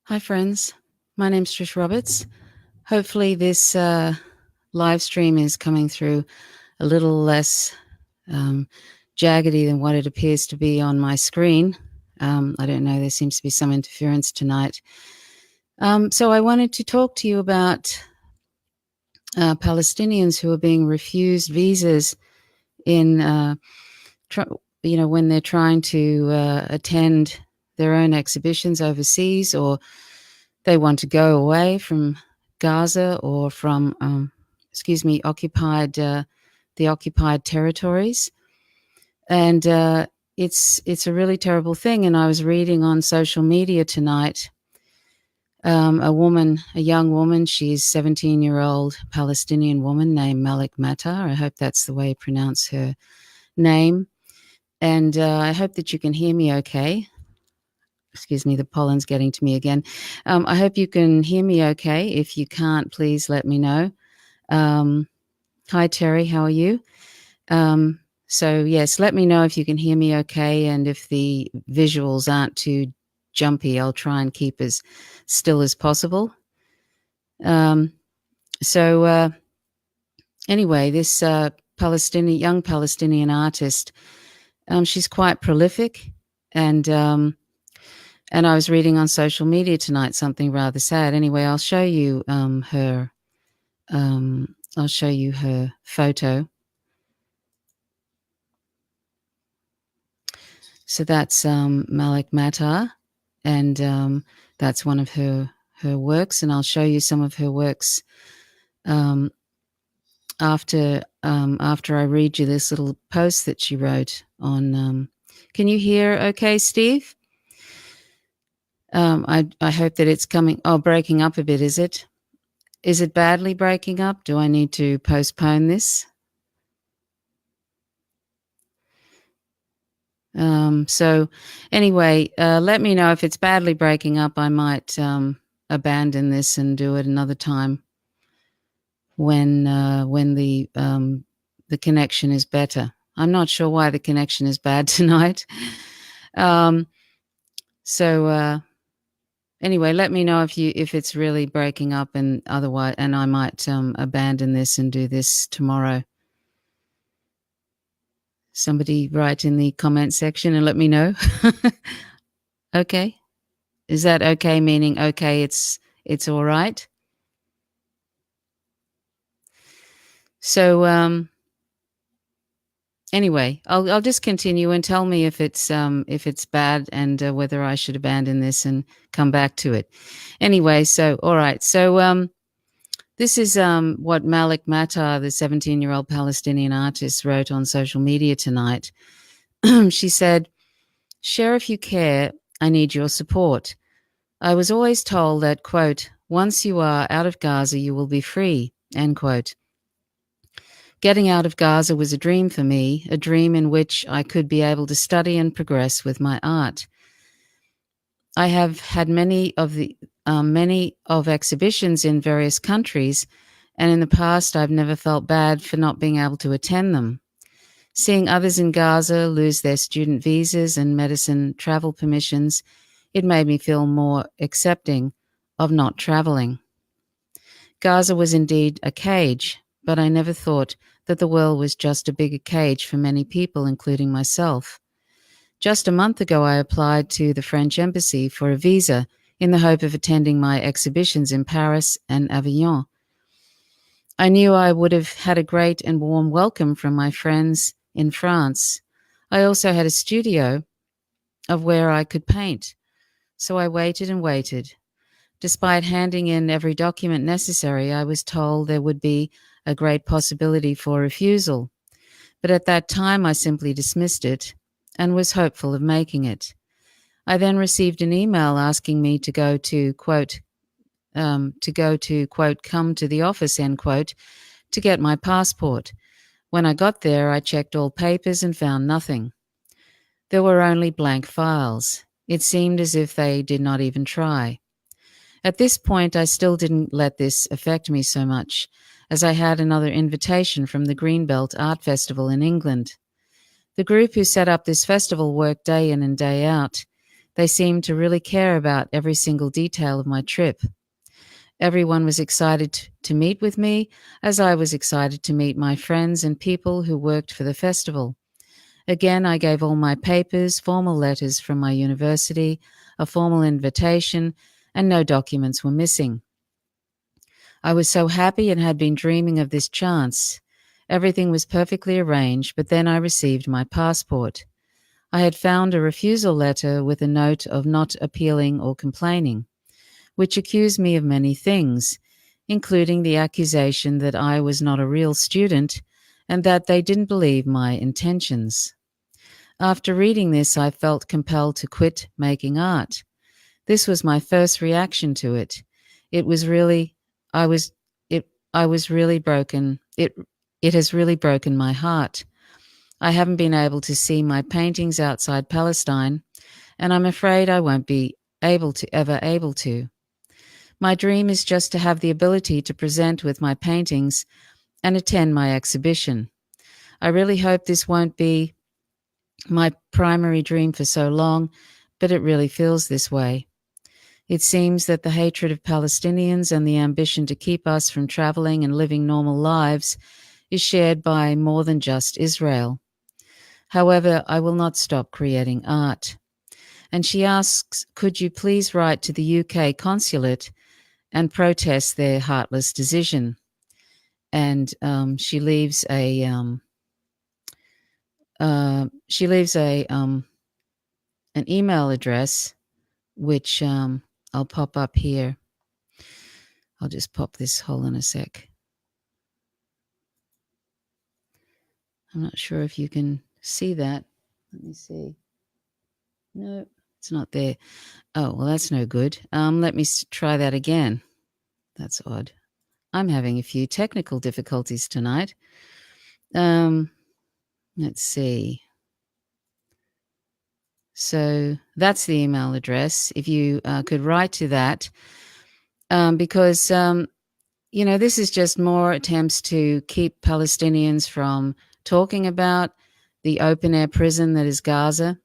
Hi, friends. My name's Trish Roberts. Hopefully, this live stream is coming through a little less jaggedy than what it appears to be on my screen. I don't know. There seems to be some interference tonight. So I wanted to talk to you about Palestinians who are being refused visas in, when they're trying to attend their own exhibitions overseas, or they want to go away from Gaza or from, the occupied territories. And it's a really terrible thing. And I was reading on social media tonight, a young woman, she's 17-year-old Palestinian woman named Malak Matar. I hope that's the way you pronounce her name. And I hope that you can hear me okay. Excuse me, the pollen's getting to me again. I hope you can hear me okay. If you can't, please let me know. Hi, Terry, how are you? So, yes, let me know if you can hear me okay, and if the visuals aren't too jumpy, I'll try and keep as still as possible. Anyway, this young Palestinian artist, she's quite prolific, and I was reading on social media tonight something rather sad. Anyway, I'll show you her. I'll show you her photo. So that's Malak Matar, and that's one of her works. And I'll show you some of her works after I read you this little post that she wrote on. Can you hear? Okay, Steve. I hope that it's coming. Oh, breaking up a bit, is it? Is it badly breaking up? Do I need to postpone this? So anyway, let me know if it's badly breaking up. I might abandon this and do it another time when the connection is better. I'm not sure why the connection is bad tonight. Anyway, let me know if it's really breaking up, and otherwise, and I might abandon this and do this tomorrow. Somebody write in the comment section and let me know. Okay. Is that okay, meaning okay, it's all right? So anyway, I'll just continue, and tell me if it's bad, and whether I should abandon this and come back to it. Anyway, so all right. So this is what Malak Matar, the 17-year-old Palestinian artist, wrote on social media tonight. She said, "Share if you care. I need your support. I was always told that, quote, once you are out of Gaza, you will be free, end quote. Getting out of Gaza was a dream for me, a dream in which I could be able to study and progress with my art. I have had many of exhibitions in various countries, and in the past I've never felt bad for not being able to attend them. Seeing others in Gaza lose their student visas and medicine travel permissions, it made me feel more accepting of not traveling. Gaza was indeed a cage, but I never thought that the world was just a bigger cage for many people, including myself. Just a month ago, I applied to the French embassy for a visa in the hope of attending my exhibitions in Paris and Avignon. I knew I would have had a great and warm welcome from my friends in France. I also had a studio of where I could paint. So I waited and waited. Despite handing in every document necessary, I was told there would be a great possibility for refusal. But at that time, I simply dismissed it and was hopeful of making it. I then received an email asking me to go to, quote, come to the office, end quote, to get my passport. When I got there, I checked all papers and found nothing. There were only blank files. It seemed as if they did not even try. At this point, I still didn't let this affect me so much, as I had another invitation from the Greenbelt Art Festival in England. The group who set up this festival worked day in and day out. They seemed to really care about every single detail of my trip. Everyone was excited to meet with me, as I was excited to meet my friends and people who worked for the festival. Again, I gave all my papers, formal letters from my university, a formal invitation, and no documents were missing. I was so happy and had been dreaming of this chance. Everything was perfectly arranged, but then I received my passport. I had found a refusal letter with a note of not appealing or complaining, which accused me of many things, including the accusation that I was not a real student and that they didn't believe my intentions. After reading this, I felt compelled to quit making art. This was my first reaction to it. It was really, I was, I was really broken. It has really broken my heart. I haven't been able to see my paintings outside Palestine, and I'm afraid I won't be able to. My dream is just to have the ability to present with my paintings and attend my exhibition. I really hope this won't be my primary dream for so long, but it really feels this way. It seems that the hatred of Palestinians and the ambition to keep us from traveling and living normal lives is shared by more than just Israel. However, I will not stop creating art. And she asks, could you please write to the UK consulate and protest their heartless decision? And she leaves an email address, which I'll pop up here. I'll just pop this hole in a sec. I'm not sure if you can see that. Let me see. No, it's not there. Oh, well, that's no good. Let me try that again. That's odd. I'm having a few technical difficulties tonight. Let's see. So that's the email address. If you could write to that, because this is just more attempts to keep Palestinians from talking about the open-air prison that is Gaza.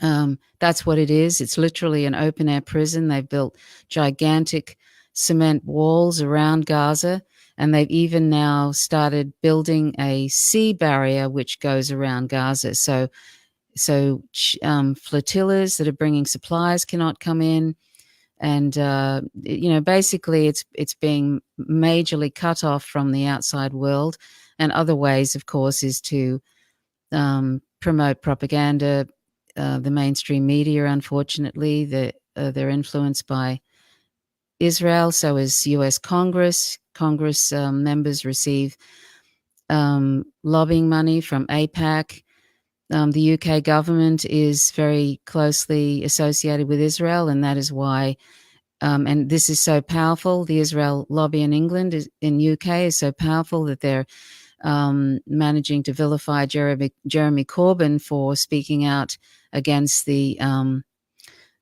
That's what it is. It's literally an open-air prison. They've built gigantic cement walls around Gaza, and they've even now started building a sea barrier which goes around Gaza. So flotillas that are bringing supplies cannot come in. And, basically it's being majorly cut off from the outside world. And other ways, of course, is to promote propaganda. The mainstream media, unfortunately, they're influenced by Israel. So is U.S. Congress. Congress members receive lobbying money from AIPAC. The UK government is very closely associated with Israel, and that is why, and this is so powerful, the Israel lobby in England, in UK, is so powerful that they're managing to vilify Jeremy Corbyn for speaking out against the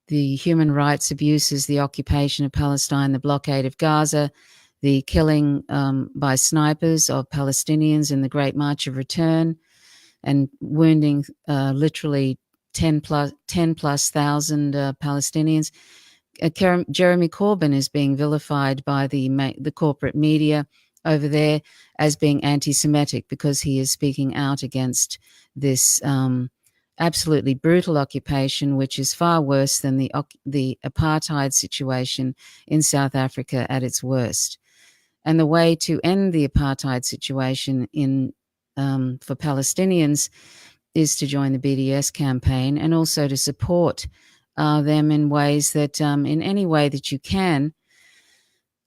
human rights abuses, the occupation of Palestine, the blockade of Gaza, the killing by snipers of Palestinians in the Great March of Return, and wounding literally 10 plus thousand Palestinians. Jeremy Corbyn is being vilified by the corporate media over there as being anti-Semitic because he is speaking out against this absolutely brutal occupation, which is far worse than the apartheid situation in South Africa at its worst. And the way to end the apartheid situation for Palestinians is to join the BDS campaign and also to support them in ways that, in any way that you can,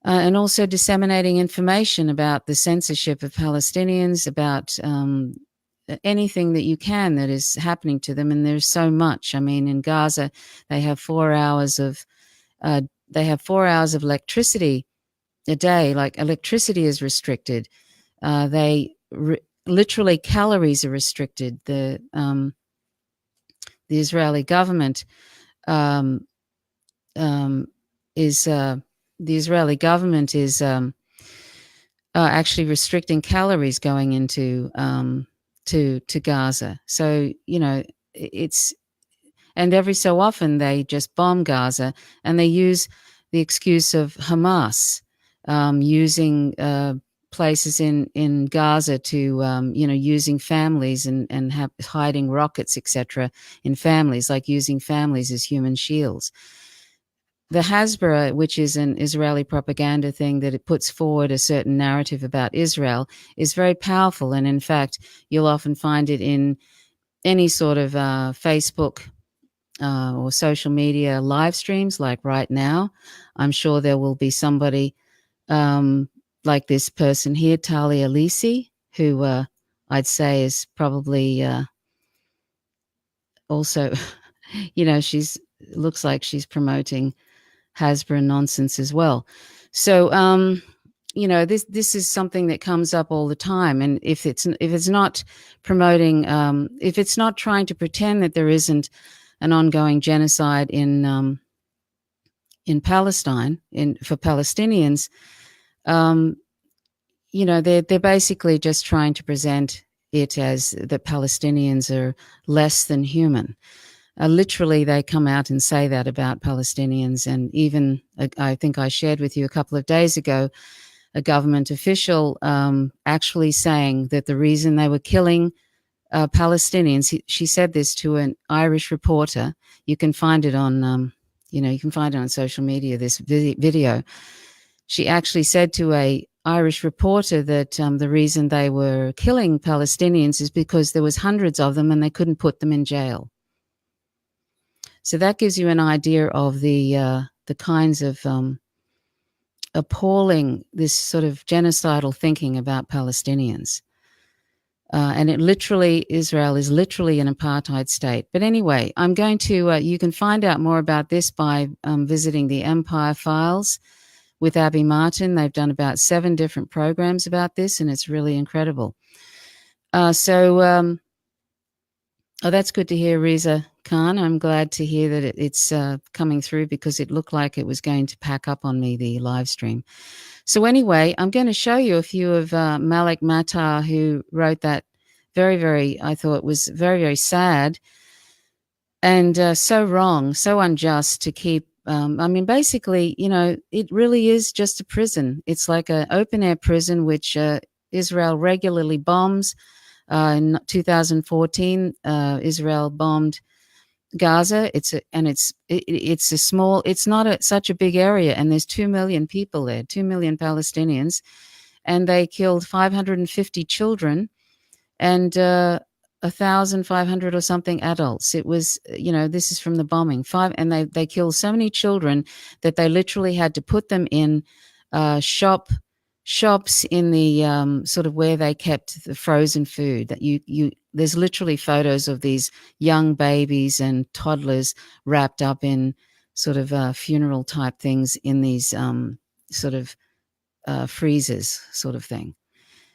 and also disseminating information about the censorship of Palestinians, about anything that you can that is happening to them. And there's so much. I mean, in Gaza, they have 4 hours of electricity a day. Like, electricity is restricted. Literally calories are restricted. The Israeli government is actually restricting calories going into to Gaza. So it's And every so often they just bomb Gaza, and they use the excuse of Hamas using places in Gaza to, using families and hiding rockets, etc., in families, like using families as human shields. The Hasbara, which is an Israeli propaganda thing that it puts forward a certain narrative about Israel, is very powerful. And in fact, you'll often find it in any sort of Facebook or social media live streams, like right now. I'm sure there will be somebody like this person here, Talia Lisi, who I'd say is probably also, she's looks like she's promoting Hasbara nonsense as well. So, this is something that comes up all the time. And if it's not promoting, if it's not trying to pretend that there isn't an ongoing genocide in Palestine for Palestinians, they're basically just trying to present it as the Palestinians are less than human. Literally, they come out and say that about Palestinians. And even, I think I shared with you a couple of days ago, a government official actually saying that the reason they were killing Palestinians, she said this to an Irish reporter. You can find it on, social media, this video. She actually said to a Irish reporter that the reason they were killing Palestinians is because there was hundreds of them and they couldn't put them in jail. So that gives you an idea of the kinds of appalling, this sort of genocidal thinking about Palestinians. And Israel is literally an apartheid state. But anyway, I'm going to, you can find out more about this by visiting the Empire Files with Abby Martin. They've done about 7 different programs about this, and it's really incredible. That's good to hear, Riza Khan. I'm glad to hear that it's coming through, because it looked like it was going to pack up on me, the live stream. So anyway, I'm going to show you a few of Malak Matar, who wrote that I thought was very, very sad and so wrong, so unjust to keep. Basically, it really is just a prison. It's like an open-air prison, which Israel regularly bombs. In 2014, Israel bombed Gaza. It's not such a big area, and there's 2 million people there, 2 million Palestinians, and they killed 550 children and 1,500 or something adults. It was, this is from the bombing. And they killed so many children that they literally had to put them in shops in the sort of where they kept the frozen food. That there's literally photos of these young babies and toddlers wrapped up in sort of funeral type things in these sort of freezers sort of thing,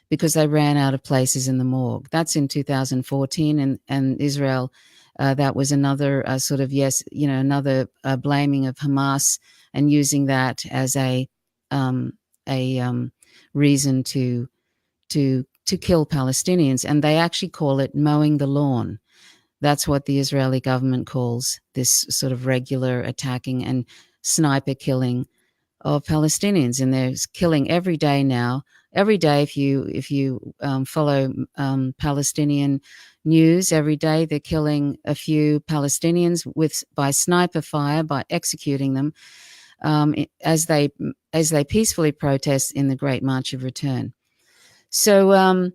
because they ran out of places in the morgue. That's in 2014, and Israel, that was another sort of, another blaming of Hamas and using that as a reason to kill Palestinians. And they actually call it mowing the lawn. That's what the Israeli government calls this sort of regular attacking and sniper killing of Palestinians. And they're killing every day now. Every day, if you follow Palestinian news, every day they're killing a few Palestinians by sniper fire, by executing them as they peacefully protest in the Great March of Return. So,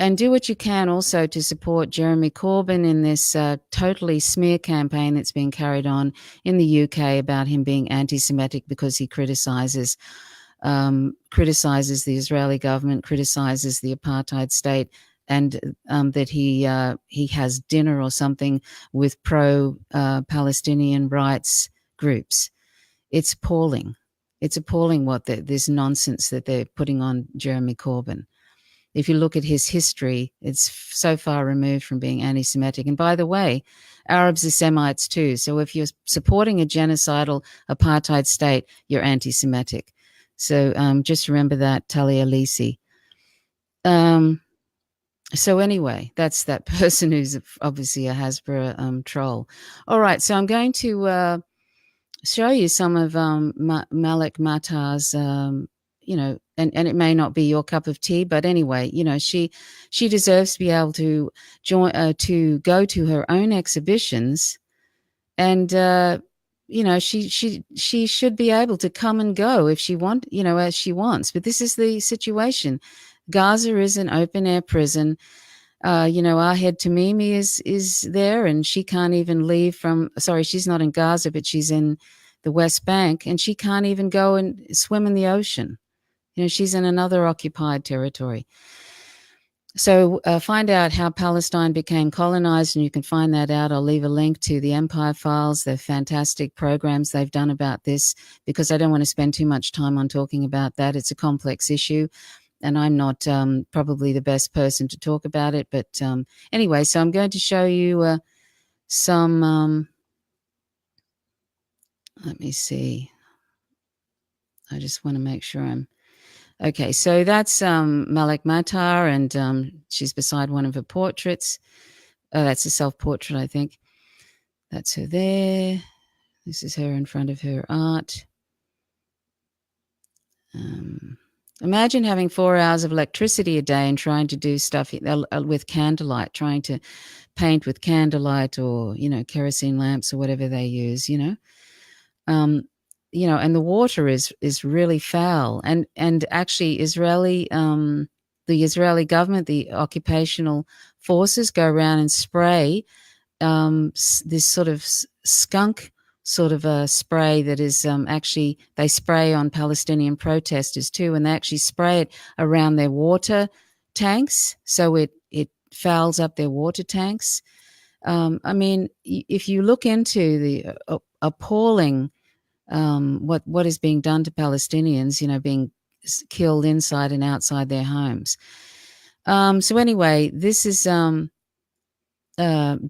and do what you can also to support Jeremy Corbyn in this totally smear campaign that's being carried on in the UK about him being anti-Semitic because he criticizes the Israeli government, criticizes the apartheid state, and that he has dinner or something with pro-Palestinian rights groups. It's appalling. It's appalling what this nonsense that they're putting on Jeremy Corbyn. If you look at his history, it's so far removed from being anti-Semitic. And by the way, Arabs are Semites too. So if you're supporting a genocidal apartheid state, you're anti-Semitic. So just remember that, Talia Lisi. So anyway, that's that person who's obviously a Hasbro troll. All right, so I'm going to show you some of Malak Matar's, and it may not be your cup of tea, but anyway, she deserves to be able to to go to her own exhibitions, and she should be able to come and go if she as she wants. But this is the situation. Gaza is an open air prison. Our head Tamimi is there, and she can't even leave from. Sorry, she's not in Gaza, but she's in the West Bank, and she can't even go and swim in the ocean. She's in another occupied territory. So find out how Palestine became colonized, and you can find that out. I'll leave a link to the Empire Files. They're fantastic programs they've done about this, because I don't want to spend too much time on talking about that. It's a complex issue, and I'm not probably the best person to talk about it. But anyway, so I'm going to show you some. Let me see. I just want to make sure I'm okay. So that's Malak Matar, and she's beside one of her portraits. That's a self-portrait, I think. That's her there. This is her in front of her art. Imagine having 4 hours of electricity a day and trying to do stuff with candlelight, trying to paint with candlelight or, kerosene lamps or whatever they use, and the water is really foul. And actually the Israeli government, the occupational forces go around and spray this sort of skunk sort of a spray that is actually, they spray on Palestinian protesters too, and they actually spray it around their water tanks, so it fouls up their water tanks. I mean, if you look into the appalling what is being done to Palestinians, being killed inside and outside their homes. So anyway, this is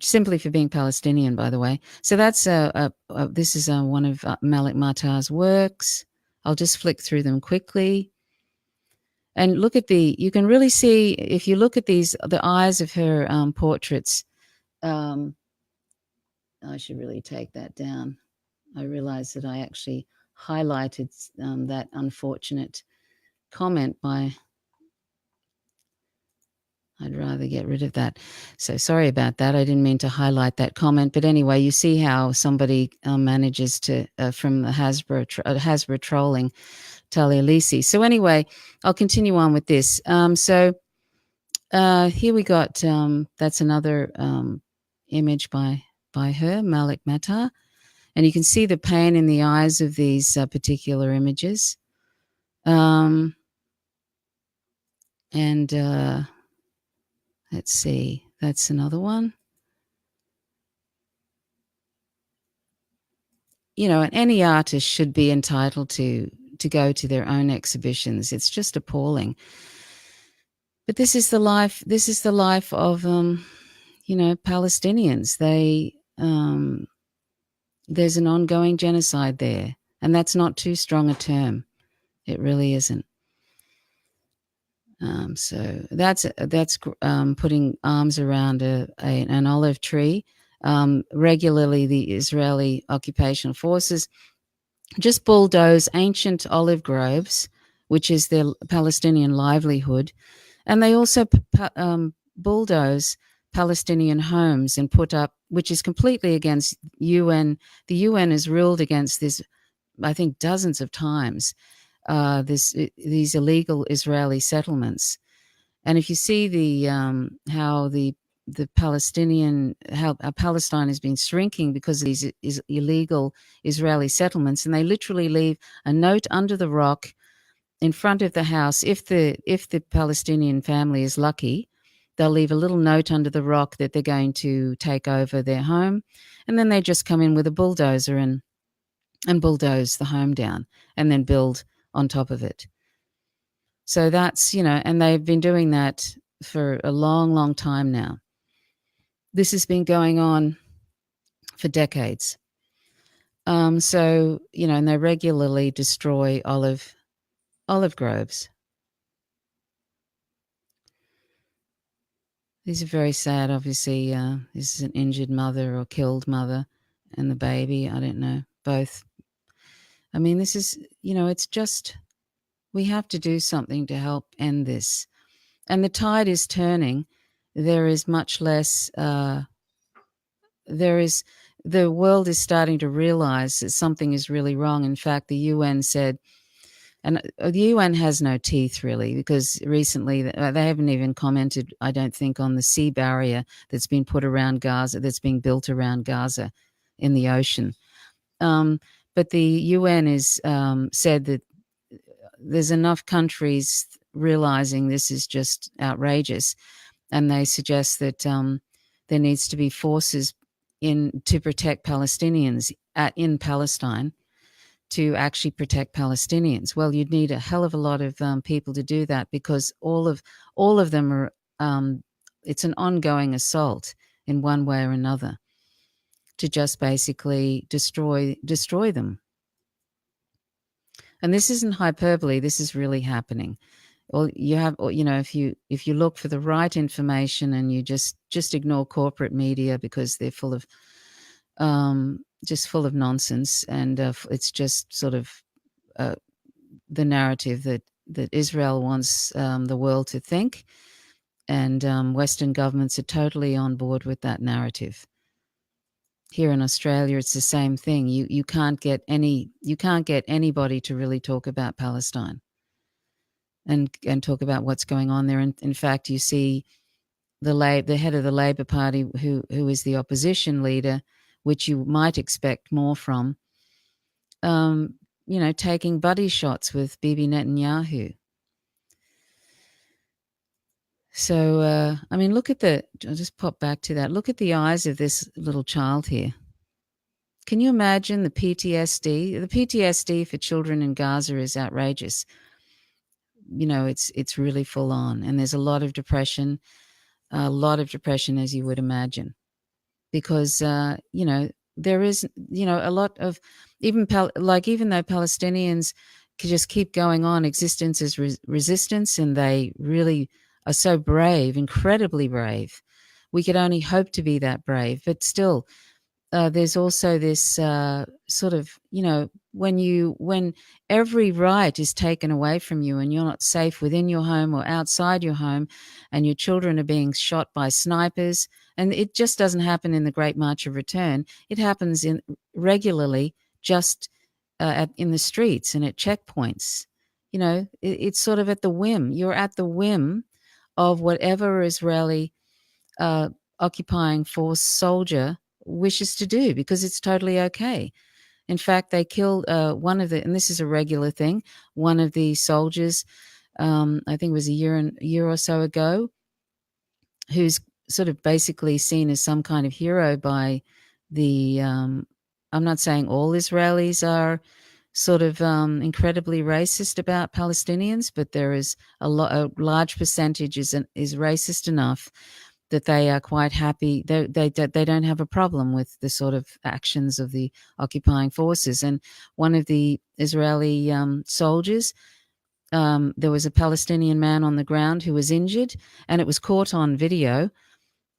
simply for being Palestinian, by the way. So that's this is one of Malak Matar's works. I'll just flick through them quickly. And look at you can really see, if you look at the eyes of her portraits. I should really take that down. I realized that I actually highlighted that unfortunate comment I'd rather get rid of that. So sorry about that. I didn't mean to highlight that comment. But anyway, you see how somebody manages to, from the Hasbro trolling, Talia Lisi. So anyway, I'll continue on with this. So here we got, that's another image by her, Malak Matar. And you can see the pain in the eyes of these particular images. And let's see, that's another one. And any artist should be entitled to go to their own exhibitions. It's just appalling. But this is the life. This is the life of, Palestinians. There's an ongoing genocide there, and that's not too strong a term. It really isn't. So that's putting arms around an olive tree. Regularly, the Israeli occupation forces just bulldoze ancient olive groves, which is their Palestinian livelihood, and they also bulldoze Palestinian homes and put up, which is completely against UN. The UN has ruled against this, I think, dozens of times. These illegal Israeli settlements, and if you see how Palestine has been shrinking because of these illegal Israeli settlements, and they literally leave a note under the rock in front of the house. If the Palestinian family is lucky, they'll leave a little note under the rock that they're going to take over their home, and then they just come in with a bulldozer and bulldoze the home down and then build on top of it. So that's, and they've been doing that for a long, long time now. This has been going on for decades. So, and they regularly destroy olive groves. These are very sad. Obviously, this is an injured mother or killed mother, and the baby. I don't know, both. I mean, this is, it's just, we have to do something to help end this. And the tide is turning. There is much less, there is, the world is starting to realize that something is really wrong. In fact, the UN said, and the UN has no teeth really, because recently they haven't even commented, I don't think, on the sea barrier that's been put around Gaza, that's being built around Gaza in the ocean. But the UN is said that there's enough countries realizing this is just outrageous, and they suggest that there needs to be forces in to protect Palestinians in Palestine, to actually protect Palestinians. Well, you'd need a hell of a lot of people to do that, because all of them are. It's an ongoing assault in one way or another to just basically destroy them. And this isn't hyperbole. This is really happening. Well, you have, if you look for the right information and you just ignore corporate media, because they're full of just full of nonsense, and it's just sort of the narrative that Israel wants the world to think, and Western governments are totally on board with that narrative. Here in Australia, it's the same thing. You can't get anybody to really talk about Palestine and talk about what's going on there. And in fact, you see the head of the Labor Party, who is the opposition leader, which you might expect more from, taking buddy shots with Bibi Netanyahu. So, I mean, I'll just pop back to that. Look at the eyes of this little child here. Can you imagine the PTSD? The PTSD for children in Gaza is outrageous. It's really full on, and there's a lot of depression, as you would imagine, because there is a lot of even though Palestinians could just keep going on, existence is resistance, and they really are so brave, incredibly brave. We could only hope to be that brave, but still, there's also this sort of, when every right is taken away from you, and you're not safe within your home or outside your home, and your children are being shot by snipers, and it just doesn't happen in the Great March of Return. It happens regularly, just in the streets and at checkpoints. It's sort of at the whim. You're at the whim of whatever Israeli occupying force soldier wishes to do, because it's totally okay. In fact, they killed one of and this is a regular thing, one of the soldiers, I think it was a year or so ago, who's sort of basically seen as some kind of hero by the, I'm not saying all Israelis are sort of incredibly racist about Palestinians, but there is a large percentage is racist enough that they are quite happy. They don't have a problem with the sort of actions of the occupying forces. And one of the Israeli soldiers, there was a Palestinian man on the ground who was injured, and it was caught on video.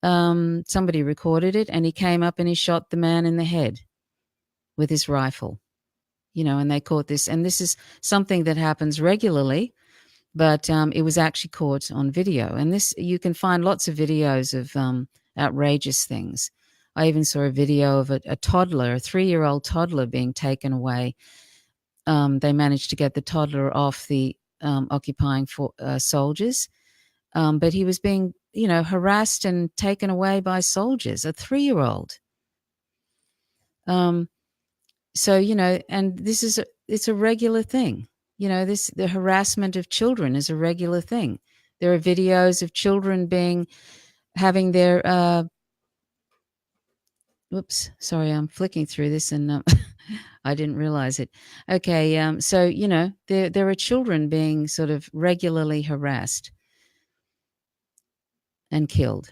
Somebody recorded it, and he came up and he shot the man in the head with his rifle. And they caught this. And this is something that happens regularly, but it was actually caught on video. And this, you can find lots of videos of outrageous things. I even saw a video of a toddler, a 3-year-old toddler, being taken away. They managed to get the toddler off the occupying soldiers, but he was being, harassed and taken away by soldiers, a 3-year-old. So, and this is it's a regular thing. The harassment of children is a regular thing. There are videos of children having their, whoops, sorry, I'm flicking through this and I didn't realize it. Okay, so, there are children being sort of regularly harassed and killed.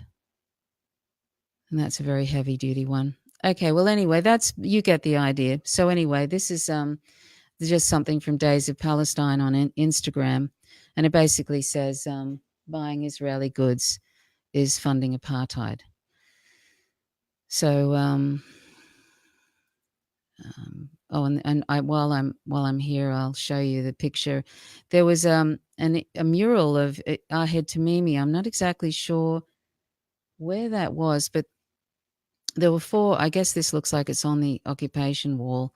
And that's a very heavy duty one. Okay, well, anyway, you get the idea. So anyway, this is just something from Days of Palestine on Instagram, and it basically says buying Israeli goods is funding apartheid. So, while I'm here, I'll show you the picture. There was a mural of Ahed Tamimi. I'm not exactly sure where that was, but there were 4. I guess this looks like it's on the occupation wall.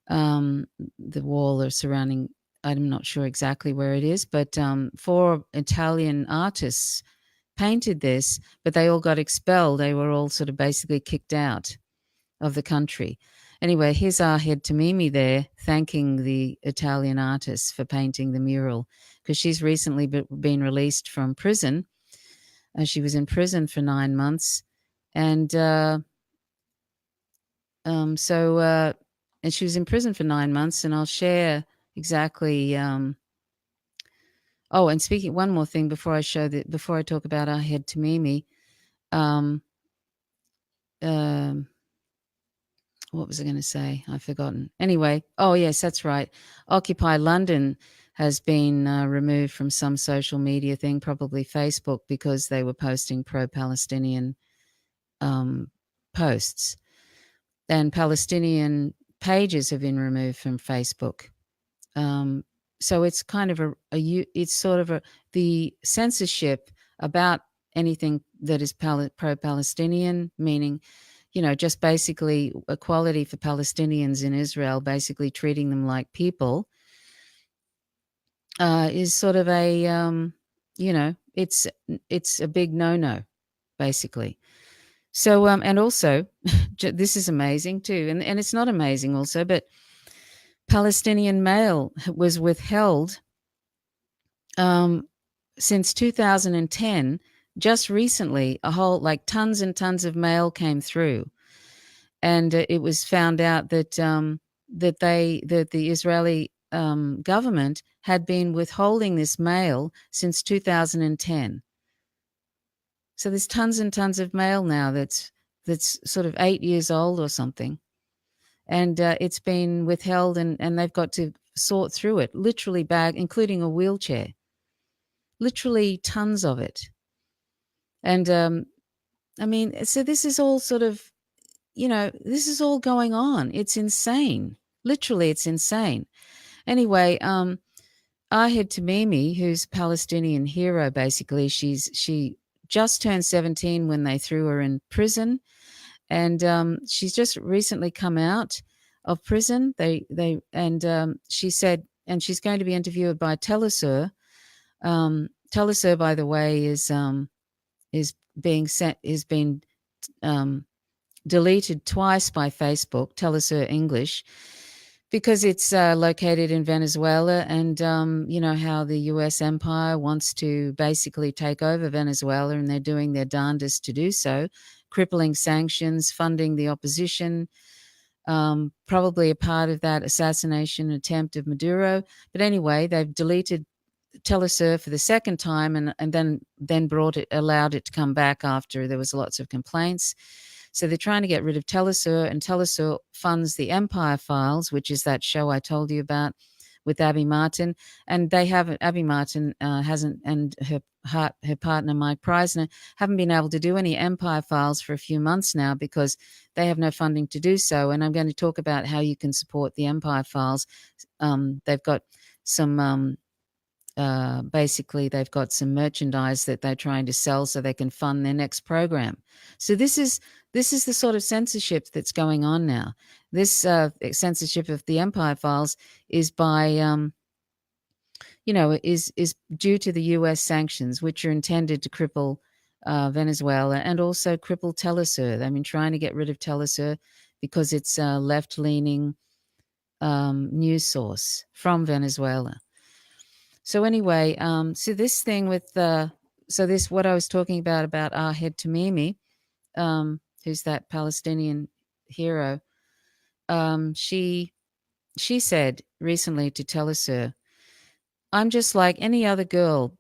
The wall or surrounding. I'm not sure exactly where it is, but 4 Italian artists painted this, but they all got expelled. They were all sort of basically kicked out of the country. Anyway, here's Ahed Tamimi there thanking the Italian artists for painting the mural, because she's recently been released from prison. She was in prison for 9 months, and and she was in prison for 9 months, and I'll share exactly. And speaking, one more thing before I talk about Ahed Tamimi. What was I going to say? I've forgotten. Anyway, yes, that's right. Occupy London has been removed from some social media thing, probably Facebook, because they were posting pro-Palestinian posts. And Palestinian pages have been removed from Facebook. So it's kind of the censorship about anything that is pro-Palestinian, meaning, just basically equality for Palestinians in Israel, basically treating them like people, is sort of a, it's a big no-no, basically. So, and also, this is amazing too, and it's not amazing also, but Palestinian mail was withheld since 2010. Just recently, tons and tons of mail came through, and it was found out that the Israeli government had been withholding this mail since 2010. So there's tons and tons of mail now that's sort of 8 years old or something, and it's been withheld, and they've got to sort through it, literally including a wheelchair, literally tons of it. And so this is all sort of, this is all going on. It's insane. Literally, it's insane. Anyway, Ahed Tamimi, who's a Palestinian hero, basically, she just turned 17 when they threw her in prison, and she's just recently come out of prison. She said, and she's going to be interviewed by Telesur. Telesur, by the way, is been deleted twice by Facebook, Telesur English, because it's located in Venezuela, and you know how the US empire wants to basically take over Venezuela, and they're doing their darndest to do so, crippling sanctions, funding the opposition, probably a part of that assassination attempt of Maduro. But anyway, they've deleted Telesur for the second time, and then allowed it to come back after there was lots of complaints. So they're trying to get rid of Telesur, and Telesur funds the Empire Files, which is that show I told you about with Abby Martin. And Abby Martin hasn't, and her partner Mike Preisner haven't been able to do any Empire Files for a few months now because they have no funding to do so. And I'm going to talk about how you can support the Empire Files. They've got some basically they've got some merchandise that they're trying to sell so they can fund their next program. So this is the sort of censorship that's going on now. This censorship of the Empire Files is by is due to the US sanctions, which are intended to cripple Venezuela and also cripple Telesur. I mean, trying to get rid of Telesur because it's a left-leaning news source from Venezuela. So anyway, so this thing with what I was talking about Ahed Tamimi, who's that Palestinian hero, she said recently to Telesur, "I'm just like any other girl,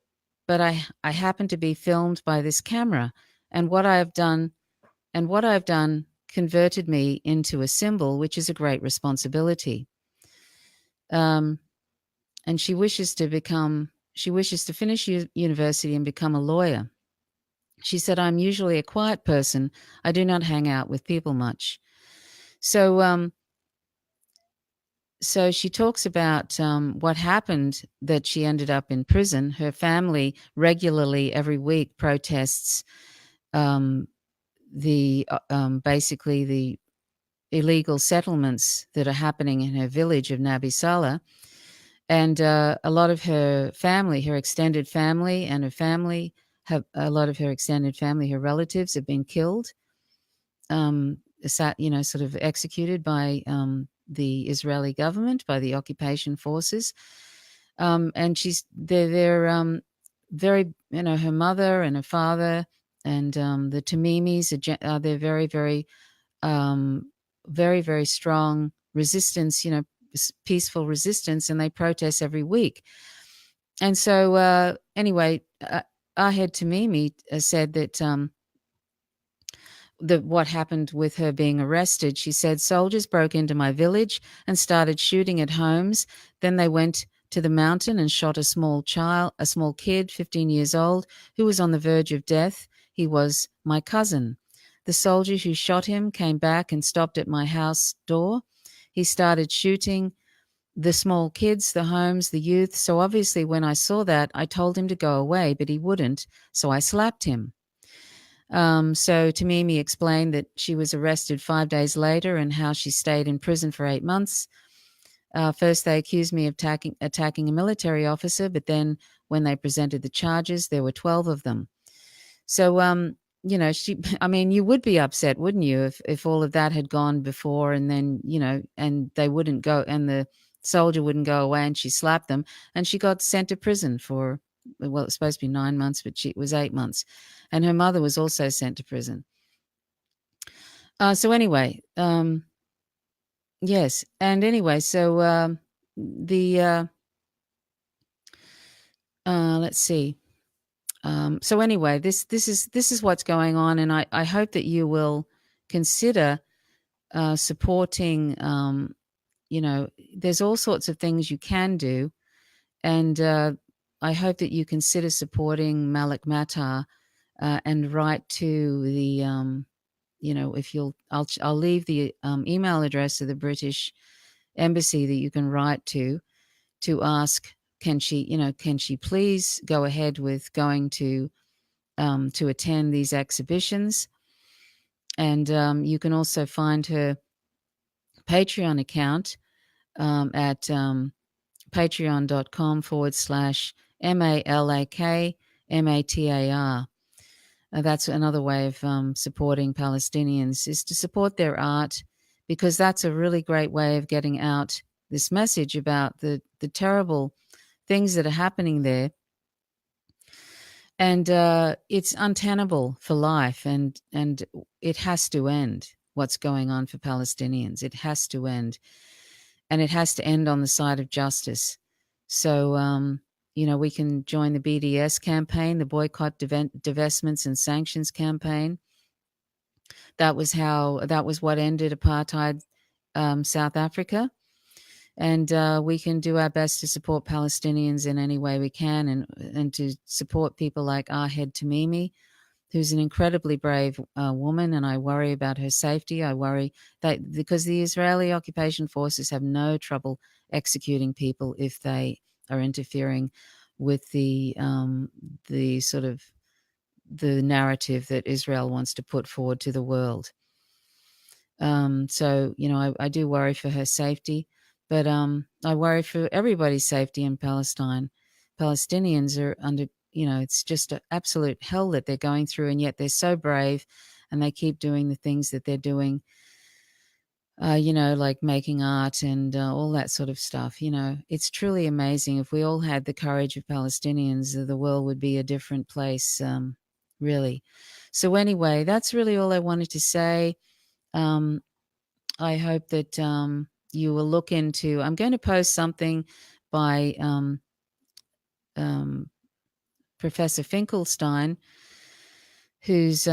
but I happen to be filmed by this camera, and what I've done converted me into a symbol, which is a great responsibility." And she wishes to finish university and become a lawyer. She said, "I'm usually a quiet person. I do not hang out with people much." So, so she talks about what happened, that she ended up in prison. Her family regularly every week protests um, basically the illegal settlements that are happening in her village of Nabi Saleh. And a lot of her family, her extended family, and her family a lot of her extended family, her relatives have been killed, sort of executed by the Israeli government, by the occupation forces. And they're very, her mother and her father and the Tamimis they're very, very, very, very strong resistance, peaceful resistance, and they protest every week. And so, anyway, Ahed Tamimi said that what happened with her being arrested. She said, "Soldiers broke into my village and started shooting at homes. Then they went to the mountain and shot a small kid, 15 years old, who was on the verge of death. He was my cousin. The soldier who shot him came back and stopped at my house door. He started shooting the small kids, the homes, the youth. So obviously when I saw that, I told him to go away, but he wouldn't. So I slapped him." So Tamimi explained that she was arrested 5 days later and how she stayed in prison for 8 months. First, they accused me of attacking a military officer, but then when they presented the charges, there were 12 of them. So, I mean, you would be upset, wouldn't you, if all of that had gone before and then, and they wouldn't go, and the soldier wouldn't go away and she slapped them and she got sent to prison for, well, it was supposed to be 9 months, but it was 8 months. And her mother was also sent to prison. So anyway, yes. And anyway, so let's see. So anyway, this is what's going on, and I hope that you will consider supporting. There's all sorts of things you can do, and I hope that you consider supporting Malak Matar and write to the. If I'll leave the email address of the British Embassy that you can write to ask, can she please go ahead with going to attend these exhibitions. And you can also find her Patreon account at patreon.com/MALAK that's another way of supporting Palestinians, is to support their art, because that's a really great way of getting out this message about the terrible things that are happening there. And it's untenable for life, and it has to end. What's going on for Palestinians, it has to end, and it has to end on the side of justice. So we can join the BDS campaign, the Boycott, Divestments and Sanctions campaign. That was what ended apartheid, South Africa. And we can do our best to support Palestinians in any way we can, and to support people like Ahed Tamimi, who's an incredibly brave woman, and I worry about her safety. I worry that because the Israeli occupation forces have no trouble executing people if they are interfering with the sort of the narrative that Israel wants to put forward to the world. So, I do worry for her safety, but I worry for everybody's safety in Palestine. Palestinians are under, it's just an absolute hell that they're going through, and yet they're so brave, and they keep doing the things that they're doing, like making art and all that sort of stuff. It's truly amazing. If we all had the courage of Palestinians, the world would be a different place, really. So anyway, that's really all I wanted to say. I hope that you will look into. I'm going to post something by Professor Finkelstein, who's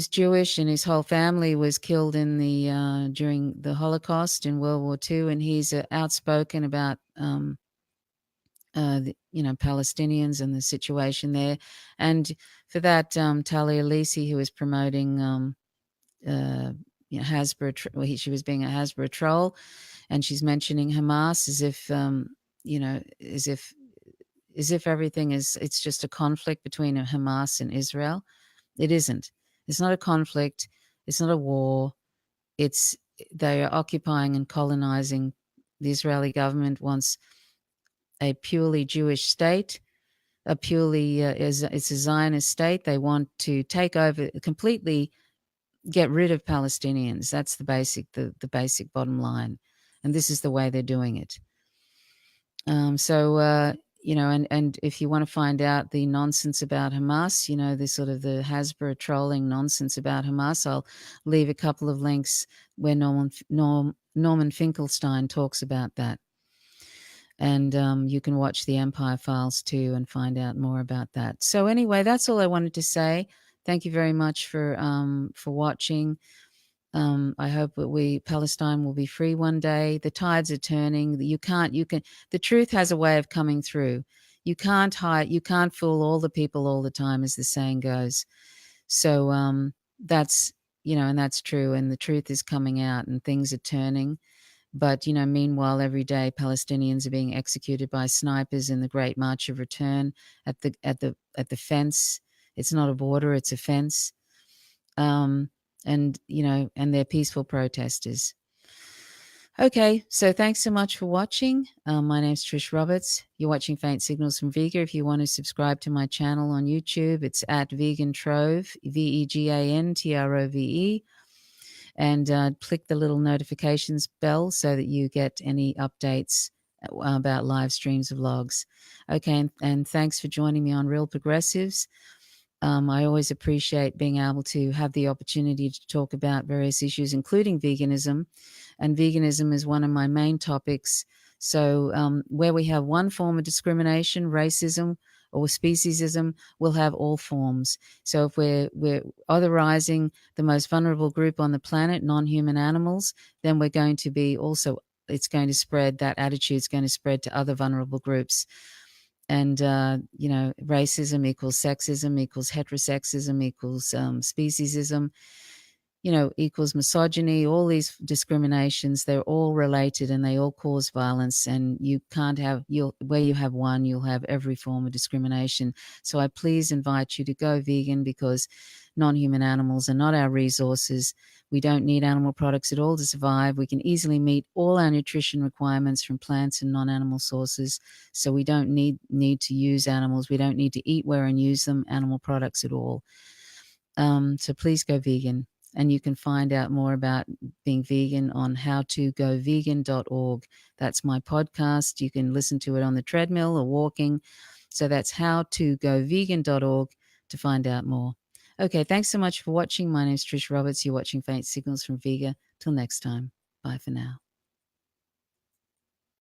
Jewish, and his whole family was killed in the during the Holocaust in World War II, and he's outspoken about Palestinians and the situation there. And for that, Talia Lisi, who was promoting uh, Hasbro, she was being a Hasbro troll, and she's mentioning Hamas as if as if everything it's just a conflict between Hamas and Israel. It isn't. It's not a conflict. It's not a war. It's they are occupying and colonizing. The Israeli government wants a purely Jewish state, a purely it's a Zionist state. They want to take over completely, get rid of Palestinians. That's the basic bottom line, and this is the way they're doing it. And if you want to find out the nonsense about Hamas, the sort of the Hasbro trolling nonsense about Hamas, I'll leave a couple of links where Norman Finkelstein talks about that. And you can watch the Empire Files too and find out more about that. So anyway, that's all I wanted to say. Thank you very much for watching. I hope that Palestine will be free one day. The tides are turning. The truth has a way of coming through. You can't fool all the people all the time, as the saying goes. So that's and that's true. And the truth is coming out, and things are turning. But meanwhile, every day Palestinians are being executed by snipers in the Great March of Return at the fence. It's not a border; it's a fence. And they're peaceful protesters. Okay, so thanks so much for watching. My name's Trish Roberts. You're watching Faint Signals from Vega. If you want to subscribe to my channel on YouTube, it's at Vegan Trove, VEGANTROVE, and click the little notifications bell so that you get any updates about live streams of vlogs. Okay, and thanks for joining me on Real Progressives. I always appreciate being able to have the opportunity to talk about various issues, including veganism. And veganism is one of my main topics. So where we have one form of discrimination, racism or speciesism, we'll have all forms. So if we're otherizing the most vulnerable group on the planet, non-human animals, then we're going to be also, it's going to spread, that attitude is going to spread to other vulnerable groups. And, racism equals sexism equals heterosexism equals speciesism, equals misogyny. All these discriminations, they're all related and they all cause violence. And you can't have, where you have one, you'll have every form of discrimination. So I please invite you to go vegan, because non-human animals are not our resources. We don't need animal products at all to survive. We can easily meet all our nutrition requirements from plants and non-animal sources. So we don't need to use animals. We don't need to eat, wear, and use them, animal products at all. So please go vegan. And you can find out more about being vegan on howtogovegan.org. That's my podcast. You can listen to it on the treadmill or walking. So that's howtogovegan.org to find out more. Okay, thanks so much for watching. My name is Trish Roberts. You're watching Faint Signals from Vega. Till next time. Bye for now.